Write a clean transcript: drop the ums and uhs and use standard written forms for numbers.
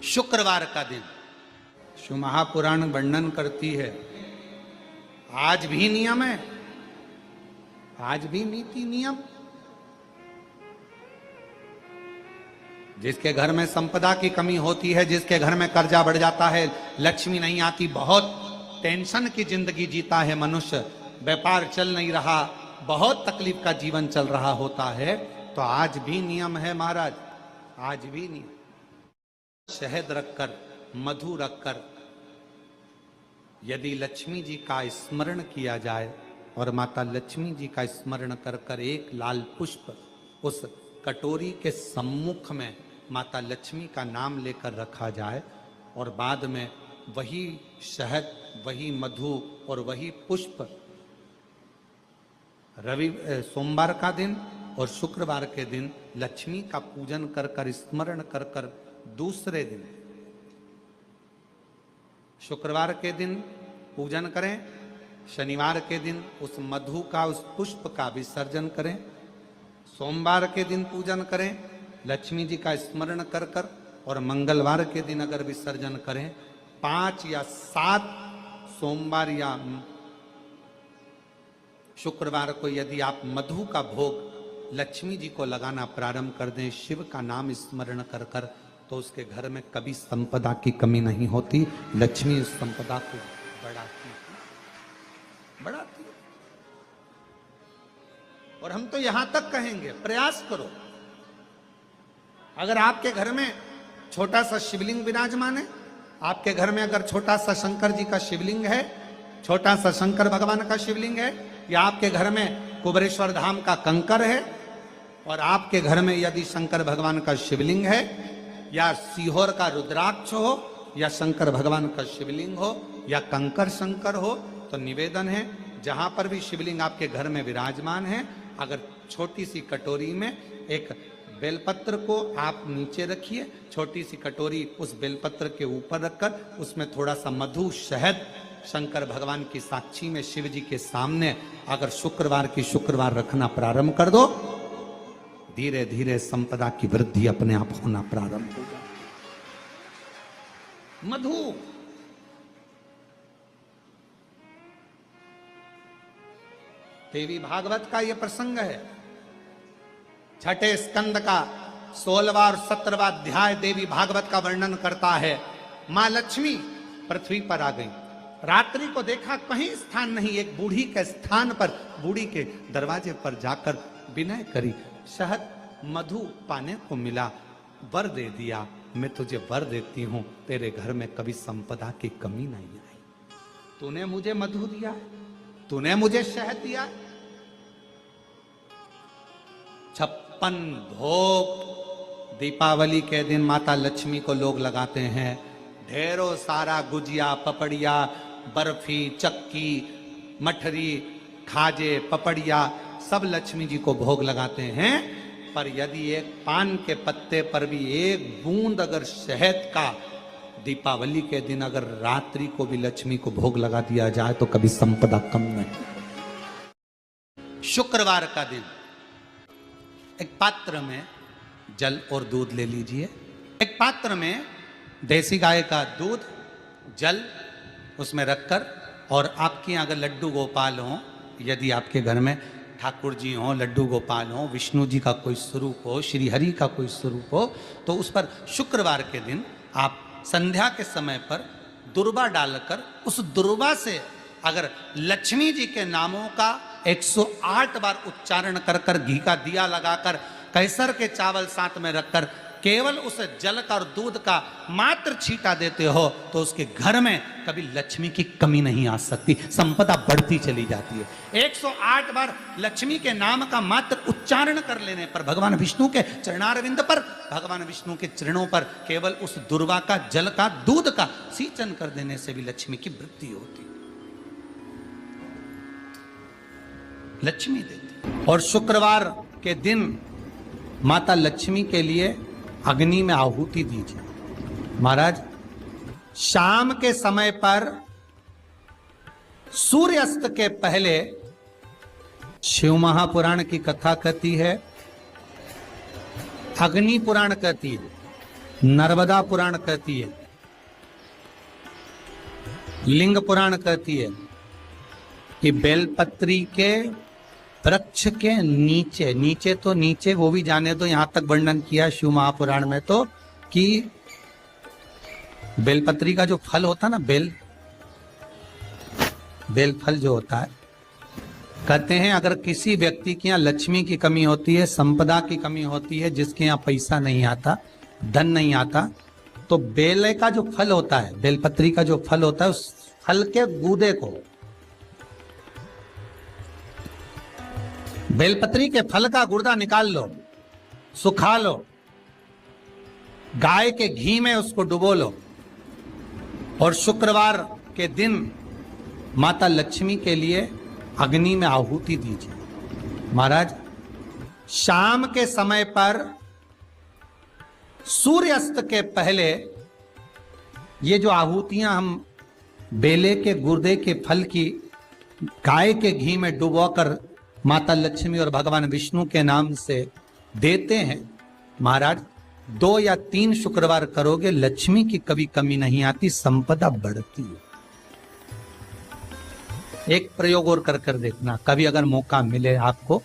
शुक्रवार का दिन शिव महापुराण वर्णन करती है। आज भी नियम है, आज भी नीति नियम। जिसके घर में संपदा की कमी होती है, जिसके घर में कर्जा बढ़ जाता है, लक्ष्मी नहीं आती, बहुत टेंशन की जिंदगी जीता है मनुष्य, व्यापार चल नहीं रहा, बहुत तकलीफ का जीवन चल रहा होता है, तो आज भी नियम है महाराज, आज भी नियम। शहद रखकर, मधु रखकर यदि लक्ष्मी जी का स्मरण किया जाए और माता लक्ष्मी जी का स्मरण कर कर एक लाल पुष्प उस कटोरी के सम्मुख में माता लक्ष्मी का नाम लेकर रखा जाए और बाद में वही शहद, वही मधु और वही पुष्प सोमवार का दिन और शुक्रवार के दिन लक्ष्मी का पूजन कर कर, स्मरण कर कर, दूसरे दिन शुक्रवार के दिन पूजन करें, शनिवार के दिन उस मधु का, उस पुष्प का विसर्जन करें, सोमवार के दिन पूजन करें लक्ष्मी जी का स्मरण कर कर, और मंगलवार के दिन अगर विसर्जन करें, 5 या 7 सोमवार या शुक्रवार को यदि आप मधु का भोग लक्ष्मी जी को लगाना प्रारंभ कर दें, शिव का नाम स्मरण कर कर, तो उसके घर में कभी संपदा की कमी नहीं होती। लक्ष्मी उस संपदा को बढ़ाती है। और हम तो यहां तक कहेंगे, प्रयास करो, अगर आपके घर में छोटा सा शिवलिंग विराजमान है, आपके घर में अगर छोटा सा शंकर जी का शिवलिंग है, छोटा सा शंकर भगवान का शिवलिंग है, या आपके घर में कुबेरेश्वर धाम का कंकर है, और आपके घर में यदि शंकर भगवान का शिवलिंग है, या सीहोर का रुद्राक्ष हो, या शंकर भगवान का शिवलिंग हो, या कंकर शंकर हो, तो निवेदन है जहां पर भी शिवलिंग आपके घर में विराजमान है, अगर छोटी सी कटोरी में एक बेलपत्र को आप नीचे रखिए, छोटी सी कटोरी उस बेलपत्र के ऊपर रखकर उसमें थोड़ा सा मधु, शहद, शंकर भगवान की साक्षी में शिव जी के सामने अगर शुक्रवार की शुक्रवार रखना प्रारंभ कर दो, धीरे धीरे संपदा की वृद्धि अपने आप होना प्रारंभ हो जाए। मधु देवी भागवत का यह प्रसंग है, छठे स्कंद का 16वां और 17वां अध्याय देवी भागवत का वर्णन करता है। मां लक्ष्मी पृथ्वी पर आ गई, रात्रि को देखा कहीं स्थान नहीं, एक बूढ़ी के स्थान पर, बूढ़ी के दरवाजे पर जाकर विनय करी, शहद मधु पाने को मिला, वर दे दिया, मैं तुझे वर देती हूं, तेरे घर में कभी संपदा की कमी नहीं आई। तूने मुझे मधु दिया, तूने मुझे शहद दिया, 56 भोग दीपावली के दिन माता लक्ष्मी को लोग लगाते हैं, ढेरों सारा गुजिया, पपड़िया, बर्फी, चक्की, मठरी, खाजे, पपड़िया सब लक्ष्मी जी को भोग लगाते हैं। पर यदि एक पान के पत्ते पर भी एक बूंद अगर शहद का दीपावली के दिन अगर रात्रि को भी लक्ष्मी को भोग लगा दिया जाए तो कभी संपदा कम नहीं। शुक्रवार का दिन एक पात्र में जल और दूध ले लीजिए, एक पात्र में देसी गाय का दूध, जल उसमें रखकर, और आपके यहाँ अगर लड्डू गोपाल हो, यदि आपके घर में ठाकुर जी हो, लड्डू गोपाल हो, विष्णु जी का कोई स्वरूप हो, श्री हरि का कोई स्वरूप हो, तो उस पर शुक्रवार के दिन आप संध्या के समय पर दुर्वा डालकर उस दुर्वा से अगर लक्ष्मी जी के नामों का 108 बार उच्चारण कर कर, घी का दिया लगाकर, कैसर के चावल साथ में रखकर केवल उस जल का और दूध का मात्र छींटा देते हो, तो उसके घर में कभी लक्ष्मी की कमी नहीं आ सकती, संपदा बढ़ती चली जाती है। 108 बार लक्ष्मी के नाम का मात्र उच्चारण कर लेने पर, भगवान विष्णु के चरणारविंद पर, भगवान विष्णु के चरणों पर केवल उस दुर्वा का, जल का, दूध का सिंचन कर देने से भी लक्ष्मी की वृद्धि होती, लक्ष्मी देती। और शुक्रवार के दिन माता लक्ष्मी के लिए अग्नि में आहुति दीजिए। महाराज, शाम के समय पर सूर्यास्त के पहले शिव महापुराण की कथा कहती है, अग्नि पुराण कहती है, नर्मदा पुराण कहती है, लिंग पुराण कहती है कि बेलपत्री के वृक्ष के नीचे, नीचे तो नीचे वो भी जाने दो, यहां तक वर्णन किया शिव महापुराण में तो कि बेलपत्री का जो फल होता है ना, बेल फल जो होता है, कहते हैं अगर किसी व्यक्ति के यहाँ लक्ष्मी की कमी होती है, संपदा की कमी होती है, जिसके यहाँ पैसा नहीं आता, धन नहीं आता, तो बेले का जो फल होता है, बेलपत्री का जो फल होता है, उस फल के गूदे को, बेलपत्री के फल का गुर्दा निकाल लो, सुखा लो, गाय के घी में उसको डुबो लो और शुक्रवार के दिन माता लक्ष्मी के लिए अग्नि में आहुति दीजिए। महाराज, शाम के समय पर सूर्यास्त के पहले ये जो आहुतियां हम बेले के गुर्दे के फल की गाय के घी में डुबोकर माता लक्ष्मी और भगवान विष्णु के नाम से देते हैं, महाराज 2 या 3 शुक्रवार करोगे, लक्ष्मी की कभी कमी नहीं आती, संपदा बढ़ती है। एक प्रयोग और कर देखना, कभी अगर मौका मिले आपको।